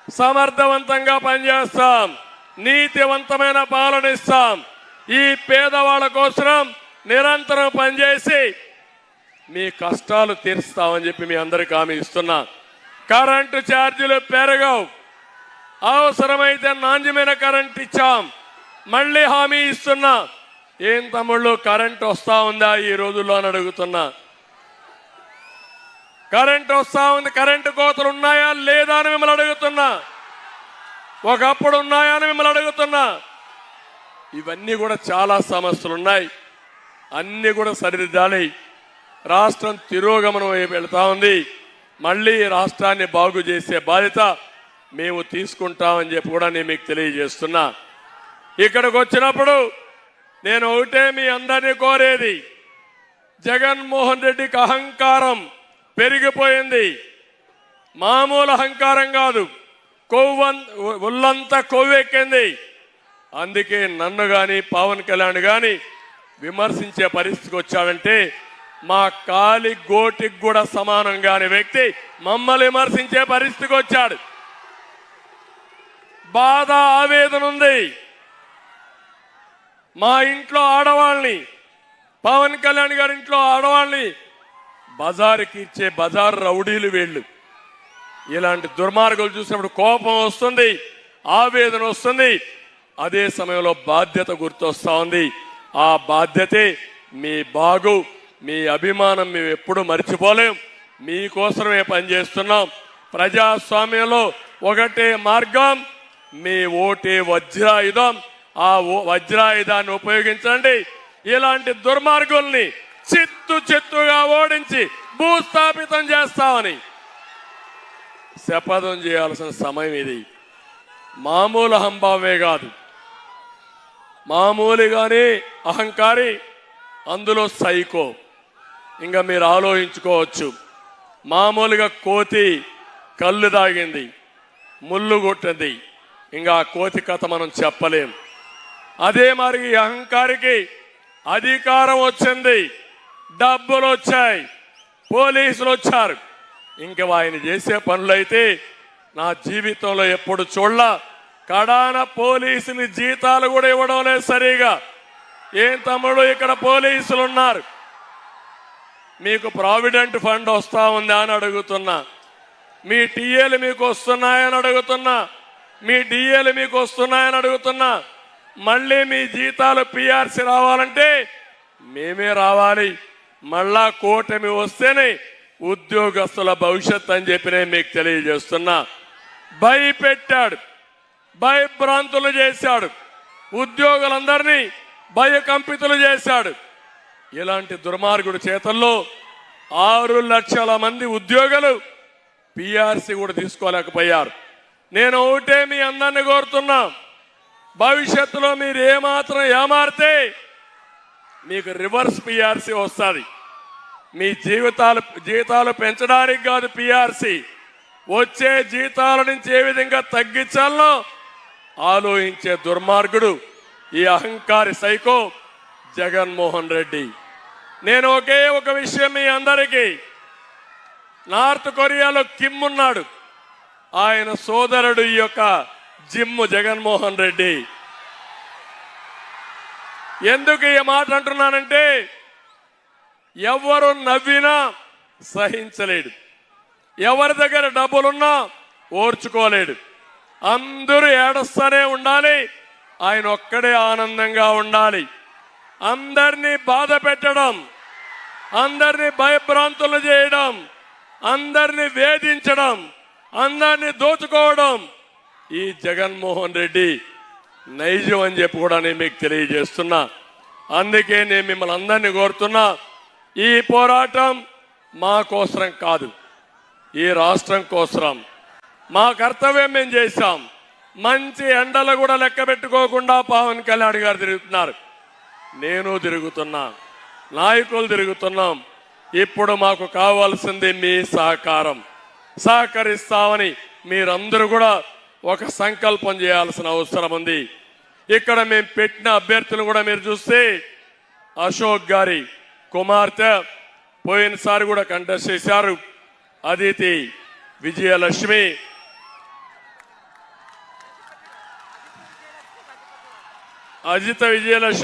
సమర్థవంతంగా పనిచేస్తాం, నీతివంతమైన పాలన ఇస్తాం. ఈ పేదవాళ్ళ కోసం నిరంతరం పనిచేసి మీ కష్టాలు తీరుస్తామని చెప్పి మీ అందరికీ హామీ ఇస్తున్నా. కరెంటు ఛార్జీలు పెరగవు, అవసరమైతే నాణ్యమైన కరెంట్ ఇచ్చాం. మళ్ళీ హామీ ఇస్తున్నా. ఏం తమ్ముళ్ళు కరెంట్ వస్తా ఉందా ఈ రోజుల్లో అని అడుగుతున్నా. కరెంట్ వస్తా ఉంది, కరెంటు కోతలు ఉన్నాయా లేదా అని మిమ్మల్ని అడుగుతున్నా. ఒకప్పుడు ఉన్నాయా అని మిమ్మల్ని అడుగుతున్నా. ఇవన్నీ కూడా చాలా సమస్యలు ఉన్నాయి, అన్నీ కూడా సరిదిద్దాలి. రాష్ట్రం తిరోగమనం వైపు వెళ్తా ఉంది. మళ్ళీ రాష్ట్రాన్ని బాగు చేసే బాధ్యత మేము తీసుకుంటామని చెప్పి కూడా నేను మీకు తెలియజేస్తున్నా. ఇక్కడికి వచ్చినప్పుడు నేను ఒకటే మీ అందరినీ కోరేది, జగన్మోహన్ రెడ్డికి అహంకారం పెరిగిపోయింది. మామూలు అహంకారం కాదు, ఒళ్ళంతా కొవ్వెక్కింది. అందుకే నన్ను కానీ పవన్ కళ్యాణ్ కానీ విమర్శించే పరిస్థితికి వచ్చాడంటే మా కాలి గోటికి కూడా సమానం కాని వ్యక్తి మమ్మల్ని విమర్శించే పరిస్థితికి వచ్చాడు. బాధ ఆవేదన ఉంది. మా ఇంట్లో ఆడవాళ్ళని, పవన్ కళ్యాణ్ గారి ఇంట్లో ఆడవాళ్ళని బజారుకి ఇచ్చే బజారు రౌడీలు వీళ్ళు. ఇలాంటి దుర్మార్గులు చూసినప్పుడు కోపం వస్తుంది, ఆవేదన వస్తుంది. అదే సమయంలో బాధ్యత గుర్తొస్తా ఉంది. ఆ బాధ్యతే మీ బాగు, మీ అభిమానం మేము ఎప్పుడు మర్చిపోలేం. మీకోసమే పనిచేస్తున్నాం. ప్రజాస్వామ్యంలో ఒకటే మార్గం, మీ ఓటే వజ్రాయుధం. ఆ వజ్రాయుధాన్ని ఉపయోగించండి. ఇలాంటి దుర్మార్గుల్ని చిత్తుగా ఓడించి భూస్థాపితం చేస్తామని శపథం చేయాల్సిన సమయం ఇది. మామూలు అహంభావమే కాదు, మామూలుగానే అహంకారి, అందులో సైకో. ఇంకా మీరు ఆలోచించుకోవచ్చు. మామూలుగా కోతి కళ్ళు తాగింది, ముళ్ళు కొట్టింది, ఇంకా ఆ కోతి కథ మనం చెప్పలేం. అదే మరి ఈ అహంకారికి అధికారం వచ్చింది, డబ్బులు వచ్చాయి, పోలీసులు వచ్చారు. ఇంకా ఆయన చేసే పనులైతే నా జీవితంలో ఎప్పుడు చూడలా. కడాన పోలీసుని జీతాలు కూడా ఇవ్వడం లేదు సరిగా. ఏం తమ్ముడు ఇక్కడ పోలీసులు ఉన్నారు, మీకు ప్రావిడెంట్ ఫండ్ వస్తా ఉందా అని అడుగుతున్నా. మీ టీఏలు మీకు వస్తున్నాయని అడుగుతున్నా. మీ డిఏలు మీకు వస్తున్నాయని అడుగుతున్నా. మళ్ళీ మీ జీతాలు పిఆర్సీ రావాలంటే మేమే రావాలి. మళ్ళా కూటమి వస్తేనే ఉద్యోగస్తుల భవిష్యత్ అని చెప్పి నేను మీకు తెలియజేస్తున్నా. భయపెట్టాడు, భయభ్రాంతులు చేశాడు, ఉద్యోగులందరినీ భయకంపితులు చేశాడు. ఇలాంటి దుర్మార్గుడి చేతల్లో 6 లక్షల మంది ఉద్యోగులు పిఆర్సీ కూడా తీసుకోలేకపోయారు. నేను ఒకటే మీ అందరినీ కోరుతున్నా, భవిష్యత్తులో మీరు ఏమాత్రం ఏమారితే మీకు రివర్స్ పిఆర్సీ వస్తుంది. మీ జీతాలు పెంచడానికి కాదు పిఆర్సీ, వచ్చే జీతాల నుంచి ఏ విధంగా తగ్గించాలనో ఆలోచించే దుర్మార్గుడు ఈ అహంకారి సైకో జగన్మోహన్ రెడ్డి. నేను ఒకే ఒక విషయం మీ అందరికీ, నార్త్ కొరియాలో కిమ్ ఉన్నాడు, ఆయన సోదరుడు ఈ యొక్క జిమ్ జగన్మోహన్ రెడ్డి. ఎందుకు ఈ మాట అంటున్నానంటే ఎవరు నవ్వినా సహించలేడు, ఎవరి దగ్గర డబ్బులున్నా ఓర్చుకోలేడు. అందరూ ఏడుస్తూనే ఉండాలి, ఆయన ఒక్కడే ఆనందంగా ఉండాలి. అందరినీ బాధ పెట్టడం, అందరినీ భయభ్రాంతులు చేయడం, అందరినీ వేధించడం, అందరినీ దోచుకోవడం ఈ జగన్మోహన్ రెడ్డి నైజం అని చెప్పి కూడా నేను మీకు తెలియజేస్తున్నా. అందుకే నేను మిమ్మల్ని అందరినీ కోరుతున్నా, ఈ పోరాటం మా కోసరం కాదు, ఈ రాష్ట్రం కోసరం. మా కర్తవ్యం మేము చేశాం. మంచి ఎండలు కూడా లెక్క పెట్టుకోకుండా పవన్ కళ్యాణ్ గారు తిరుగుతున్నారు, నేను తిరుగుతున్నా, నాయకులు తిరుగుతున్నాం. ఇప్పుడు మాకు కావాల్సింది మీ సహకారం. సహకరిస్తామని మీరందరూ కూడా ఒక సంకల్పం చేయాల్సిన అవసరం ఉంది. ఇక్కడ మేము పెట్టిన అభ్యర్థులు కూడా మీరు చూస్తే అశోక్ గారి కుమార్తె పోయినసారి కూడా కంటెస్ట్ చేశారు, అదితి విజయలక్ష్మి. అజిత విజయలక్ష్మి